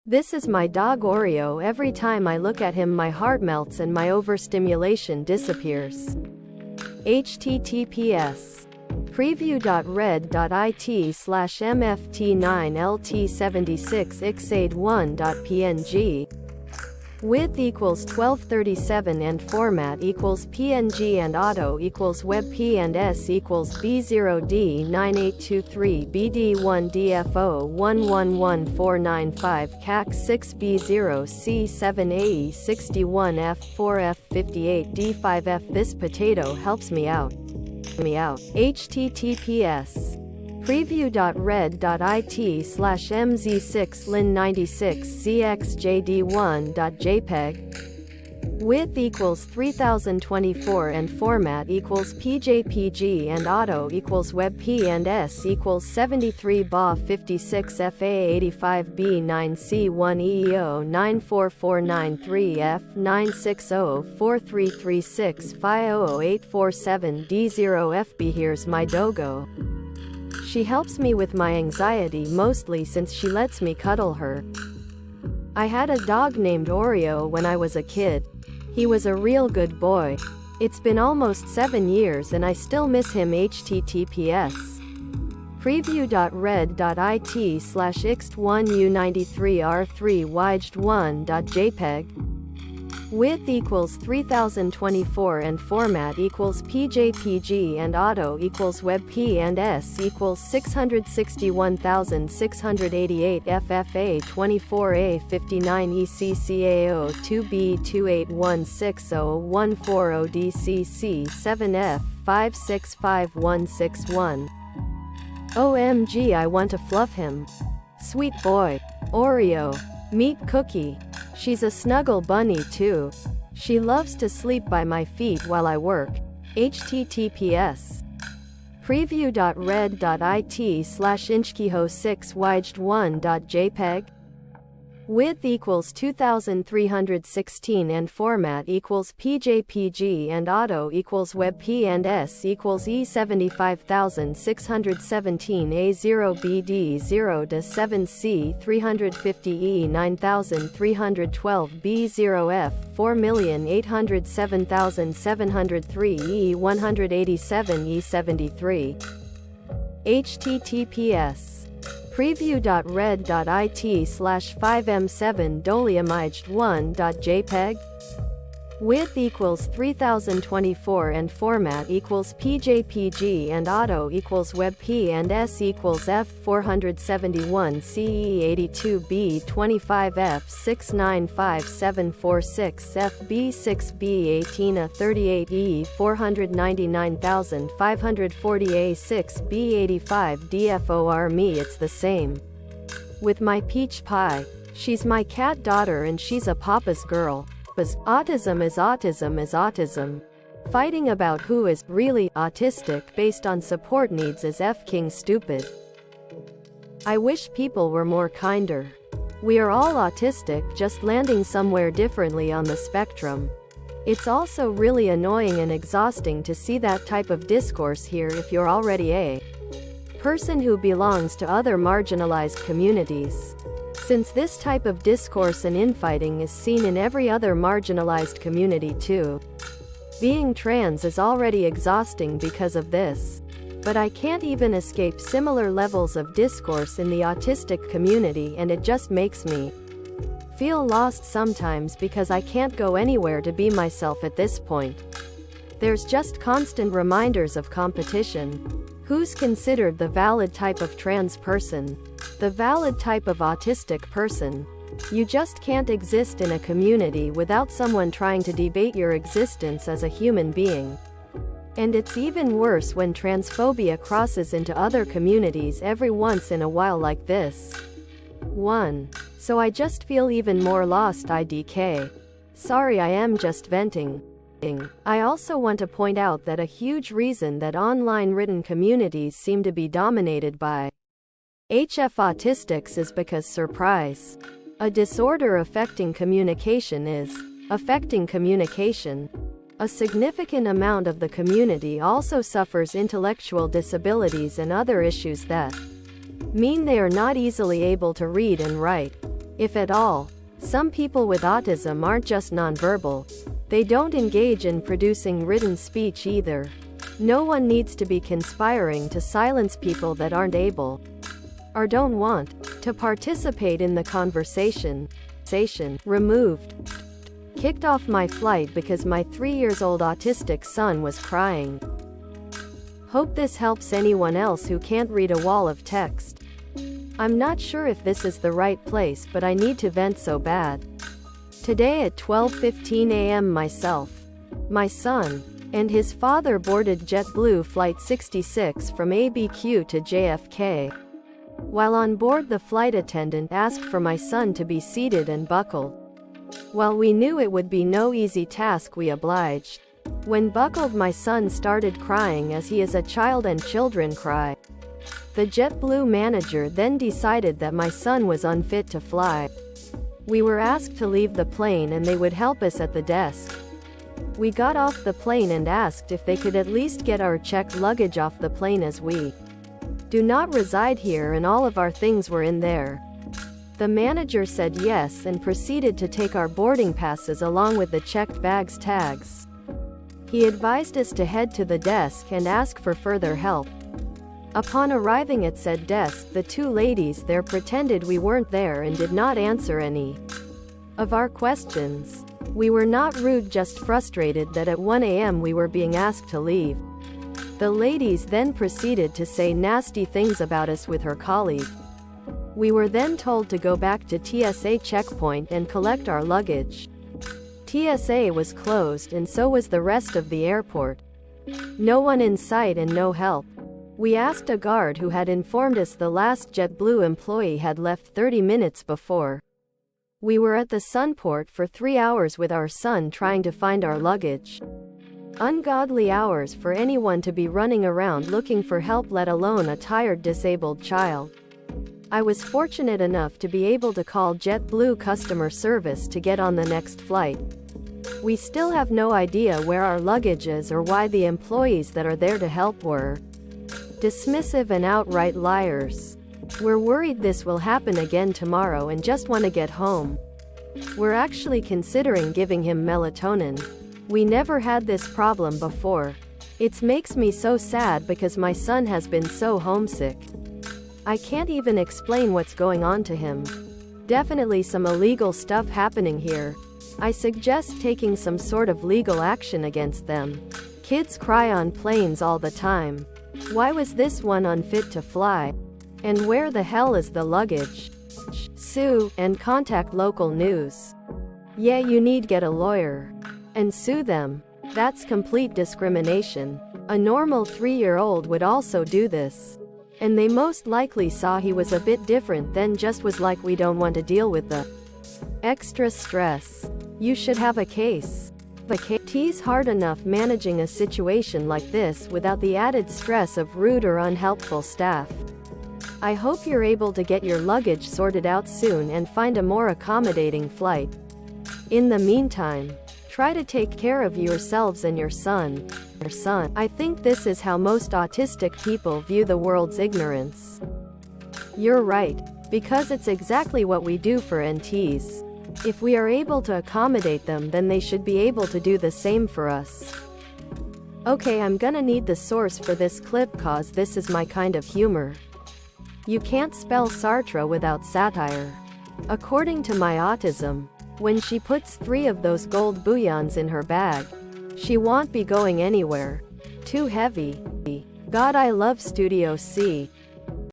This is my dog Oreo. Every time I look at him my heart melts and my overstimulation disappears. https preview.red.it/mft9lt76xade1.png width equals 1237 and format equals PNG and auto equals WebP and S equals B0D9823BD1DFO111495 CAC6B0C7AE61F4F58D5F. This potato helps me out. https preview.red.it/mz6lin96cxjd1.jpg width equals 3024 and format equals PJPG and auto equals WebP and S equals 73 BA 56 FA 85 B9 C1 EEO 94493 F 960 4336 500847 D0 FB. Here's my dogo. She helps me with my anxiety mostly since she lets me cuddle her. I had a dog named Oreo when I was a kid. He was a real good boy. It's been almost 7 years and I still miss him. https preview.red.it/xt1u93r3wjd1.jpg width equals 3024 and format equals PJPG and auto equals WebP and S equals 661688 FFA 24A 59 ECCAO 2B28160 DCC 7F 565161. OMG, I want to fluff him. Sweet boy. Oreo. Meet Cookie. She's a snuggle bunny too. She loves to sleep by my feet while I work. https preview.red.it/inchkiho6wjd1.jpg width equals 2316 and format equals PJPG and auto equals WebP and S equals E75617 A0BD0 to 7C 350 E9312 B0F 4807703 E187 E73. https preview.red.it/5m7doliamiged1.jpg width equals 3024 and format equals PJPG and auto equals WebP and S equals F471 CE82B25F695746 FB6B18A38E 499540 A6B85 DFOR. Me, it's the same with my peach pie. She's my cat daughter and she's a papa's girl. Autism is autism is autism. Fighting about who is really autistic based on support needs is f-king stupid. I wish people were more kinder. We are all autistic, just landing somewhere differently on the spectrum. It's also really annoying and exhausting to see that type of discourse here if you're already a person who belongs to other marginalized communities. Since this type of discourse and infighting is seen in every other marginalized community too. Being trans is already exhausting because of this. But I can't even escape similar levels of discourse in the autistic community, and it just makes me feel lost sometimes because I can't go anywhere to be myself at this point. There's just constant reminders of competition. Who's considered the valid type of trans person? The valid type of autistic person? You just can't exist in a community without someone trying to debate your existence as a human being. And it's even worse when transphobia crosses into other communities every once in a while like this one. So I just feel even more lost. IDK. Sorry, I am just venting. I also want to point out that a huge reason that online written communities seem to be dominated by HF autistics is because surprise. A disorder affecting communication is affecting communication. A significant amount of the community also suffers intellectual disabilities and other issues that mean they are not easily able to read and write. if at all. Some people with autism aren't just nonverbal. They don't engage in producing written speech either. No one needs to be conspiring to silence people that aren't able, or don't want, to participate in the conversation. Removed. Kicked off my flight because my 3-year-old autistic son was crying. Hope this helps anyone else who can't read a wall of text. I'm not sure if this is the right place, but I need to vent so bad. Today at 12:15 a.m. myself, my son, and his father boarded JetBlue Flight 66 from ABQ to JFK. While on board, the flight attendant asked for my son to be seated and buckled. While we knew it would be no easy task, we obliged. When buckled, my son started crying, as he is a child and children cry. The JetBlue manager then decided that my son was unfit to fly. We were asked to leave the plane and they would help us at the desk. We got off the plane and asked if they could at least get our checked luggage off the plane, as we do not reside here and all of our things were in there. The manager said yes and proceeded to take our boarding passes along with the checked bags tags. He advised us to head to the desk and ask for further help. Upon arriving at said desk, the two ladies there pretended we weren't there and did not answer any of our questions. We were not rude, just frustrated that at 1 a.m. we were being asked to leave. The ladies then proceeded to say nasty things about us with her colleague. We were then told to go back to TSA checkpoint and collect our luggage. TSA was closed and so was the rest of the airport. No one in sight and no help. We asked a guard who had informed us the last JetBlue employee had left 30 minutes before. We were at the Sunport for 3 hours with our son trying to find our luggage. Ungodly hours for anyone to be running around looking for help, let alone a tired disabled child. I was fortunate enough to be able to call JetBlue customer service to get on the next flight. We still have no idea where our luggage is or why the employees that are there to help were dismissive and outright liars. We're worried this will happen again tomorrow and just want to get home. We're actually considering giving him melatonin. We never had this problem before. It makes me so sad because my son has been so homesick. I can't even explain what's going on to him. Definitely some illegal stuff happening here. I suggest taking some sort of legal action against them. Kids cry on planes all the time. Why was this one unfit to fly? And where the hell is the luggage? Sue, and contact local news. Yeah, you need get a lawyer. And sue them. That's complete discrimination. A normal 3-year-old would also do this. And they most likely saw he was a bit different, then just was like, we don't want to deal with the extra stress. You should have a case. It's hard enough managing a situation like this without the added stress of rude or unhelpful staff. I hope you're able to get your luggage sorted out soon and find a more accommodating flight. In the meantime, try to take care of yourselves and your son. I think this is how most autistic people view the world's ignorance. You're right, because it's exactly what we do for NTs. If we are able to accommodate them, then they should be able to do the same for us. Okay, I'm gonna need the source for this clip cause this is my kind of humor. You can't spell Sartre without satire. According to my autism, when she puts 3 of those gold bouillons in her bag, she won't be going anywhere. Too heavy. God, I love Studio C.